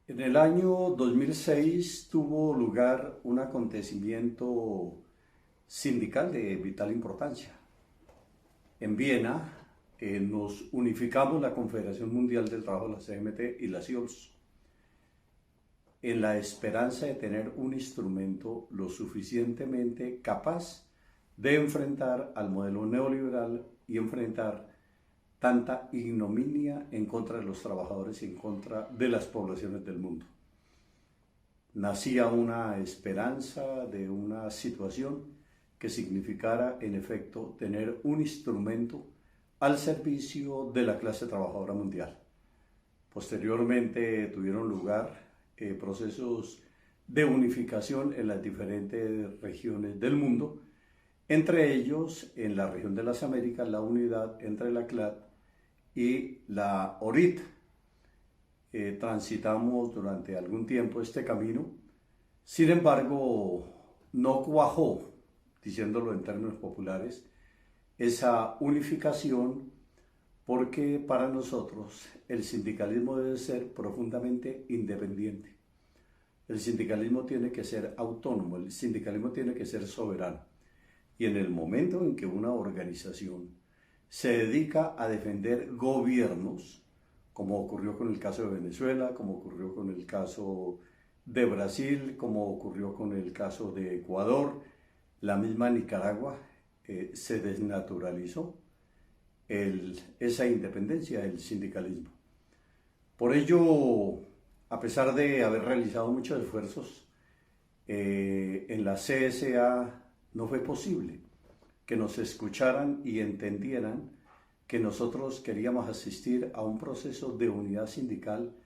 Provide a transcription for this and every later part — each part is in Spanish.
En el año 2006 tuvo lugar un acontecimiento sindical de vital importancia. En Viena nos unificamos la Confederación Mundial del Trabajo, la CMT y la CIOLS, en la esperanza de tener un instrumento lo suficientemente capaz de enfrentar al modelo neoliberal y enfrentar tanta ignominia en contra de los trabajadores y en contra de las poblaciones del mundo. Nacía una esperanza de una situación que significara en efecto tener un instrumento al servicio de la clase trabajadora mundial. Posteriormente tuvieron lugar procesos de unificación en las diferentes regiones del mundo, entre ellos en la región de las Américas la unidad entre la CLAD y la ORIT. Transitamos durante algún tiempo este camino, sin embargo no cuajó, diciéndolo en términos populares, esa unificación, porque para nosotros el sindicalismo debe ser profundamente independiente. El sindicalismo tiene que ser autónomo, el sindicalismo tiene que ser soberano. Y en el momento en que una organización se dedica a defender gobiernos, como ocurrió con el caso de Venezuela, como ocurrió con el caso de Brasil, como ocurrió con el caso de Ecuador, la misma Nicaragua, se desnaturalizó esa independencia del sindicalismo. Por ello, a pesar de haber realizado muchos esfuerzos, en la CSA no fue posible que nos escucharan y entendieran que nosotros queríamos asistir a un proceso de unidad sindical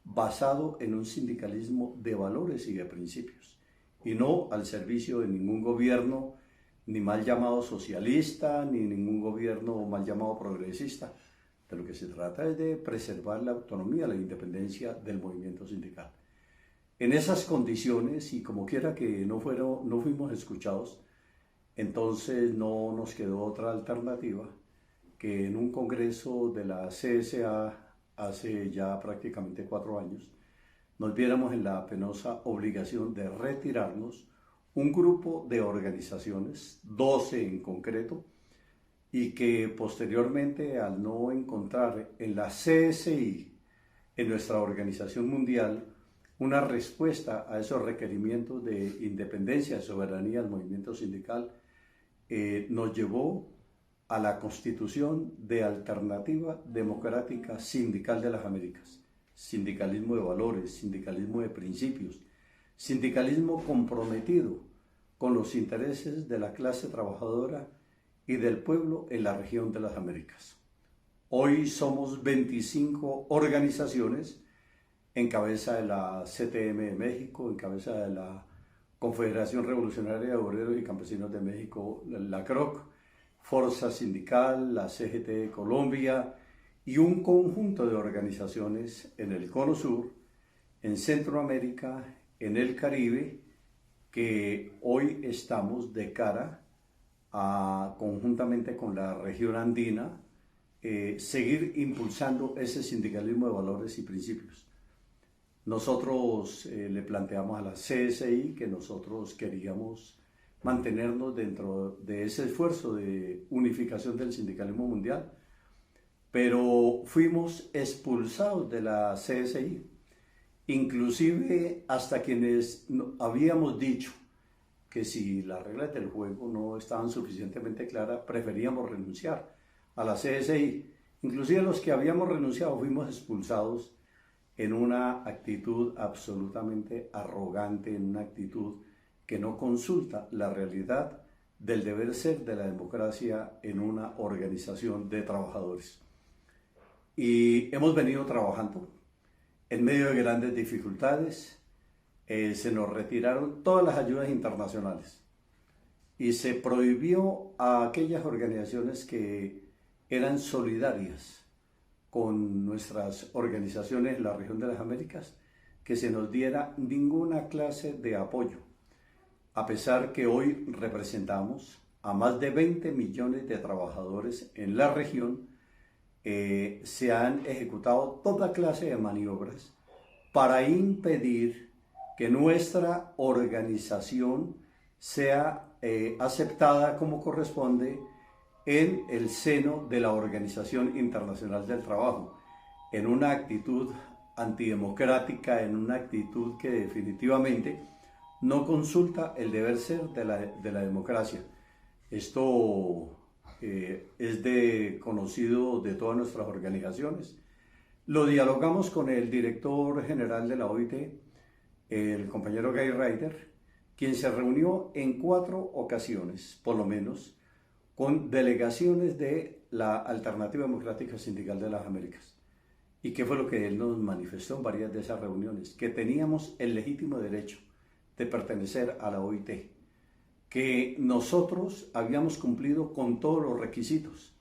basado en un sindicalismo de valores y de principios, y no al servicio de ningún gobierno, ni mal llamado socialista, ni ningún gobierno mal llamado progresista. De lo que se trata es de preservar la autonomía, la independencia del movimiento sindical. En esas condiciones, y como quiera que no fuimos escuchados, entonces no nos quedó otra alternativa que en un congreso de la CSA hace ya prácticamente 4 años, nos viéramos en la penosa obligación de retirarnos un grupo de organizaciones, 12 en concreto, y que posteriormente, al no encontrar en la CSI, en nuestra organización mundial, una respuesta a esos requerimientos de independencia, de soberanía del movimiento sindical, nos llevó a la constitución de Alternativa Democrática Sindical de las Américas. Sindicalismo de valores, sindicalismo de principios, sindicalismo comprometido con los intereses de la clase trabajadora y del pueblo en la región de las Américas. Hoy somos 25 organizaciones, en cabeza de la CTM de México, en cabeza de la Confederación Revolucionaria de Obreros y Campesinos de México, la CROC, Fuerza Sindical, la CGT de Colombia y un conjunto de organizaciones en el Cono Sur, en Centroamérica, en el Caribe, que hoy estamos de cara a, conjuntamente con la región andina, seguir impulsando ese sindicalismo de valores y principios. Nosotros le planteamos a la CSI que nosotros queríamos mantenernos dentro de ese esfuerzo de unificación del sindicalismo mundial, pero fuimos expulsados de la CSI, inclusive hasta quienes habíamos dicho que si las reglas del juego no estaban suficientemente claras, preferíamos renunciar a la CSI. Inclusive los que habíamos renunciado fuimos expulsados en una actitud absolutamente arrogante, en una actitud que no consulta la realidad del deber ser de la democracia en una organización de trabajadores. Y hemos venido trabajando en medio de grandes dificultades. Se nos retiraron todas las ayudas internacionales y se prohibió a aquellas organizaciones que eran solidarias con nuestras organizaciones en la región de las Américas que se nos diera ninguna clase de apoyo, a pesar que hoy representamos a más de 20 millones de trabajadores en la región. Se han ejecutado toda clase de maniobras para impedir que nuestra organización sea aceptada como corresponde en el seno de la Organización Internacional del Trabajo, en una actitud antidemocrática, en una actitud que definitivamente no consulta el deber ser de la democracia. Esto es conocido de todas nuestras organizaciones. Lo dialogamos con el director general de la OIT, el compañero Guy Ryder, quien se reunió en 4 ocasiones, por lo menos, con delegaciones de la Alternativa Democrática Sindical de las Américas. ¿Y qué fue lo que él nos manifestó en varias de esas reuniones? Que teníamos el legítimo derecho de pertenecer a la OIT, que nosotros habíamos cumplido con todos los requisitos,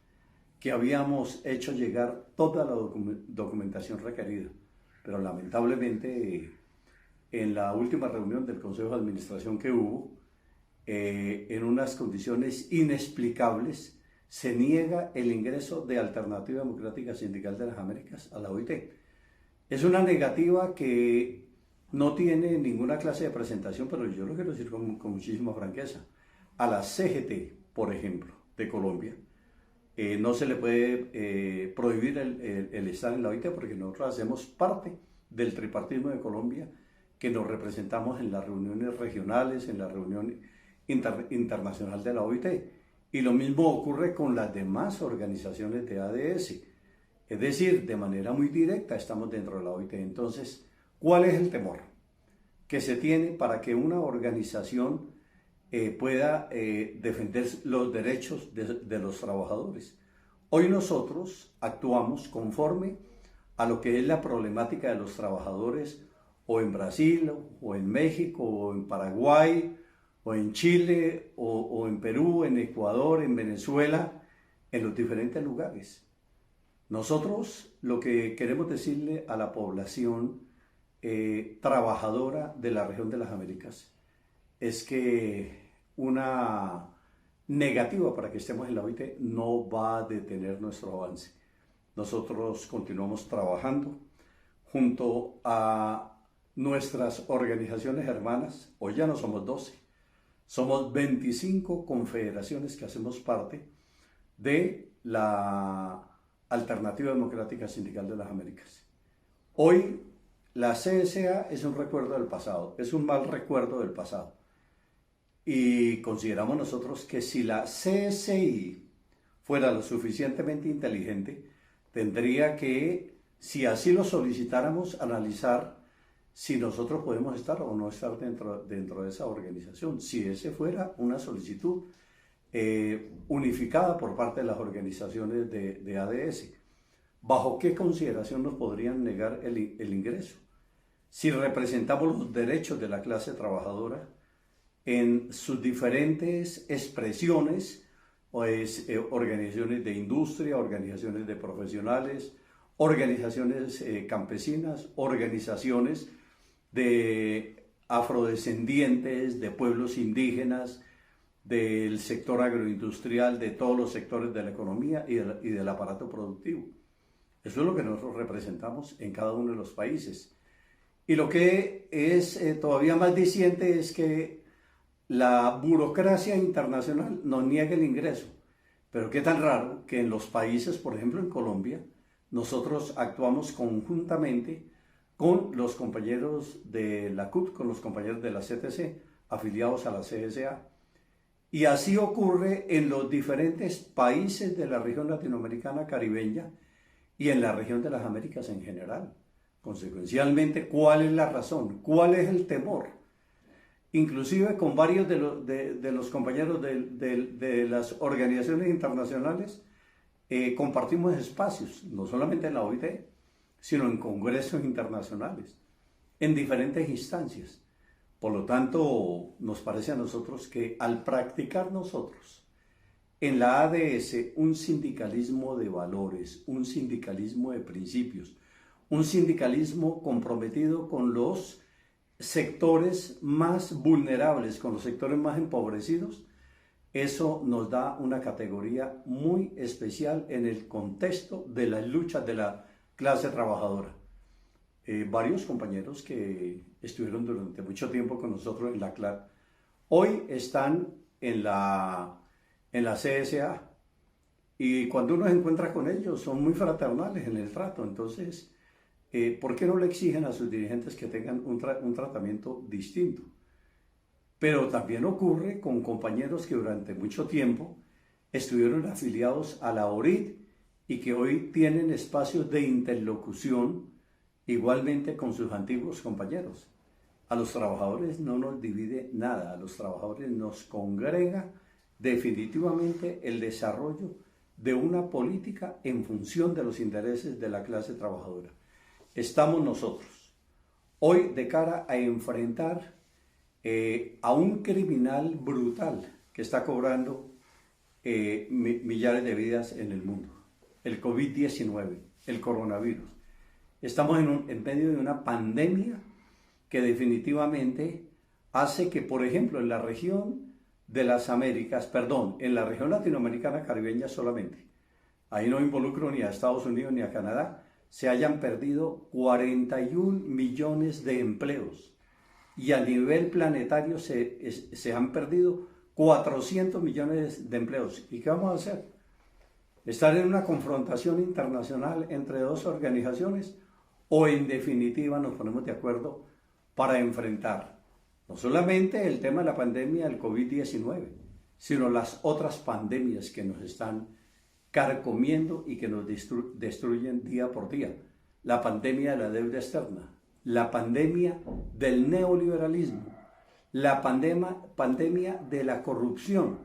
que habíamos hecho llegar toda la documentación requerida, pero lamentablemente en la última reunión del Consejo de Administración que hubo, en unas condiciones inexplicables, se niega el ingreso de Alternativa Democrática Sindical de las Américas a la OIT. Es una negativa que no tiene ninguna clase de presentación, pero yo lo quiero decir con muchísima franqueza. A la CGT, por ejemplo, de Colombia, no se le puede prohibir el estar en la OIT porque nosotros hacemos parte del tripartismo de Colombia, que nos representamos en las reuniones regionales, en la reunión internacional de la OIT. Y lo mismo ocurre con las demás organizaciones de ADS. Es decir, de manera muy directa estamos dentro de la OIT. Entonces, ¿cuál es el temor que se tiene para que una organización pueda defender los derechos de los trabajadores? Hoy nosotros actuamos conforme a lo que es la problemática de los trabajadores o en Brasil, o en México, o en Paraguay, o en Chile, o en Perú, en Ecuador, en Venezuela, en los diferentes lugares. Nosotros lo que queremos decirle a la población trabajadora de la región de las Américas es que una negativa para que estemos en la OIT no va a detener nuestro avance. Nosotros continuamos trabajando junto a nuestras organizaciones hermanas. Hoy ya no somos 12, somos 25 confederaciones que hacemos parte de la Alternativa Democrática Sindical de las Américas. Hoy la CSA es un recuerdo del pasado, es un mal recuerdo del pasado. Y consideramos nosotros que si la CSI fuera lo suficientemente inteligente, tendría que, si así lo solicitáramos, analizar si nosotros podemos estar o no estar dentro de esa organización, si ese fuera una solicitud unificada por parte de las organizaciones de ADS. ¿Bajo qué consideración nos podrían negar el ingreso? Si representamos los derechos de la clase trabajadora en sus diferentes expresiones, pues, organizaciones de industria, organizaciones de profesionales, organizaciones campesinas, organizaciones de afrodescendientes, de pueblos indígenas, del sector agroindustrial, de todos los sectores de la economía y del aparato productivo. Eso es lo que nosotros representamos en cada uno de los países. Y lo que es todavía más diciente es que la burocracia internacional nos niega el ingreso. Pero qué tan raro que en los países, por ejemplo en Colombia, nosotros actuamos conjuntamente con los compañeros de la CUT, con los compañeros de la CTC, afiliados a la CSA. Y así ocurre en los diferentes países de la región latinoamericana caribeña y en la región de las Américas en general. Consecuencialmente, ¿cuál es la razón? ¿Cuál es el temor? Inclusive con varios de los compañeros de las organizaciones internacionales compartimos espacios, no solamente en la OIT, sino en congresos internacionales, en diferentes instancias. Por lo tanto, nos parece a nosotros que al practicar nosotros en la ADS un sindicalismo de valores, un sindicalismo de principios, un sindicalismo comprometido con los sectores más vulnerables, con los sectores más empobrecidos, eso nos da una categoría muy especial en el contexto de las luchas de la clase trabajadora. varios compañeros que estuvieron durante mucho tiempo con nosotros en la CLAC, hoy están en la CSA. Y cuando uno se encuentra con ellos, son muy fraternales en el trato. Entonces, ¿por qué no le exigen a sus dirigentes que tengan un tratamiento distinto? Pero también ocurre con compañeros que durante mucho tiempo estuvieron afiliados a la ORIT y que hoy tienen espacios de interlocución igualmente con sus antiguos compañeros. A los trabajadores no nos divide nada, a los trabajadores nos congrega definitivamente el desarrollo de una política en función de los intereses de la clase trabajadora. Estamos nosotros hoy de cara a enfrentar a un criminal brutal que está cobrando millares de vidas en el mundo, el COVID-19, el coronavirus. Estamos en medio de una pandemia que definitivamente hace que, por ejemplo, en la región de las Américas, en la región latinoamericana caribeña solamente, ahí no involucro ni a Estados Unidos ni a Canadá, se hayan perdido 41 millones de empleos y a nivel planetario se han perdido 400 millones de empleos. ¿Y qué vamos a hacer? ¿Estar en una confrontación internacional entre dos organizaciones o en definitiva nos ponemos de acuerdo para enfrentar no solamente el tema de la pandemia del COVID-19, sino las otras pandemias que nos están carcomiendo y que nos destruyen día por día? La pandemia de la deuda externa, la pandemia del neoliberalismo, la pandemia de la corrupción,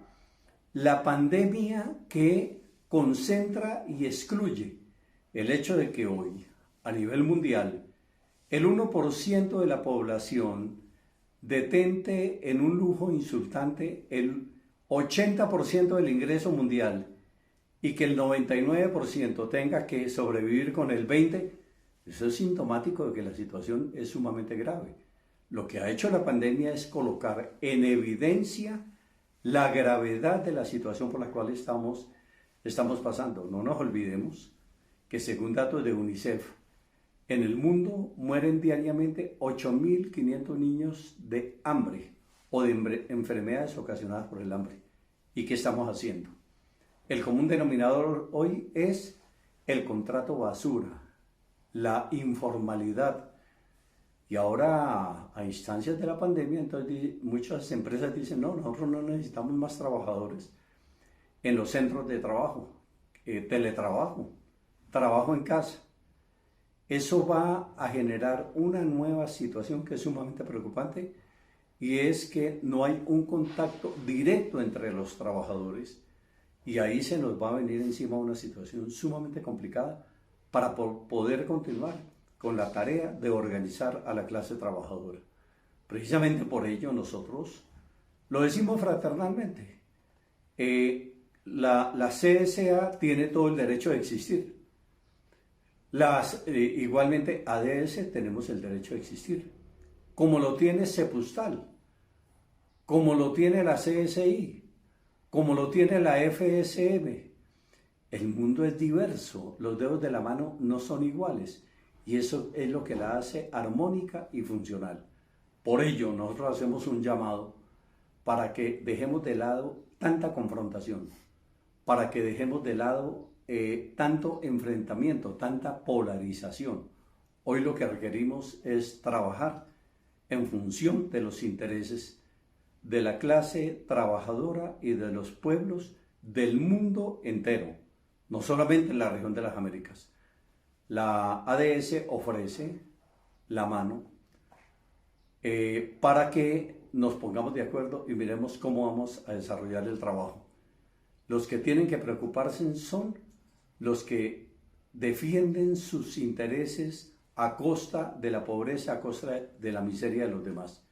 la pandemia que concentra y excluye. El hecho de que hoy, a nivel mundial, el 1% de la población detente en un lujo insultante el 80% del ingreso mundial y que el 99% tenga que sobrevivir con el 20%, eso es sintomático de que la situación es sumamente grave. Lo que ha hecho la pandemia es colocar en evidencia la gravedad de la situación por la cual estamos pasando. No nos olvidemos que según datos de UNICEF, en el mundo mueren diariamente 8.500 niños de hambre o de enfermedades ocasionadas por el hambre. ¿Y qué estamos haciendo? El común denominador hoy es el contrato basura, la informalidad. Y ahora, a instancias de la pandemia, entonces muchas empresas dicen, no, nosotros no necesitamos más trabajadores en los centros de trabajo, teletrabajo, trabajo en casa. Eso va a generar una nueva situación que es sumamente preocupante y es que no hay un contacto directo entre los trabajadores y ahí se nos va a venir encima una situación sumamente complicada para poder continuar con la tarea de organizar a la clase trabajadora. Precisamente por ello nosotros lo decimos fraternalmente. La CSA tiene todo el derecho de existir. Igualmente ADS tenemos el derecho de existir, como lo tiene Cepustal, como lo tiene la CSI, como lo tiene la FSM. El mundo es diverso, los dedos de la mano no son iguales y eso es lo que la hace armónica y funcional. Por ello nosotros hacemos un llamado para que dejemos de lado tanta confrontación, para que dejemos de lado tanto enfrentamiento, tanta polarización. Hoy lo que requerimos es trabajar en función de los intereses de la clase trabajadora y de los pueblos del mundo entero, no solamente en la región de las Américas. La ADS ofrece la mano para que nos pongamos de acuerdo y miremos cómo vamos a desarrollar el trabajo. Los que tienen que preocuparse son los que defienden sus intereses a costa de la pobreza, a costa de la miseria de los demás.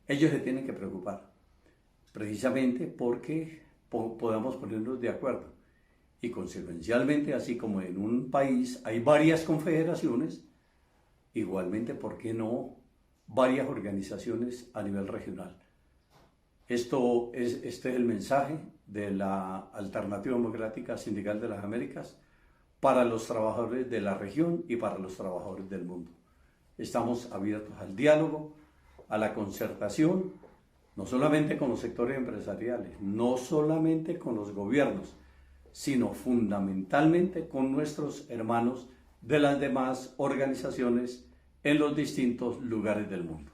Ellos se tienen que preocupar, precisamente porque podamos ponernos de acuerdo. Y consecuencialmente, así como en un país hay varias confederaciones, igualmente, ¿por qué no varias organizaciones a nivel regional? Este es el mensaje de la Alternativa Democrática Sindical de las Américas para los trabajadores de la región y para los trabajadores del mundo. estamos abiertos al diálogo, a la concertación, no solamente con los sectores empresariales, no solamente con los gobiernos, sino fundamentalmente con nuestros hermanos de las demás organizaciones en los distintos lugares del mundo.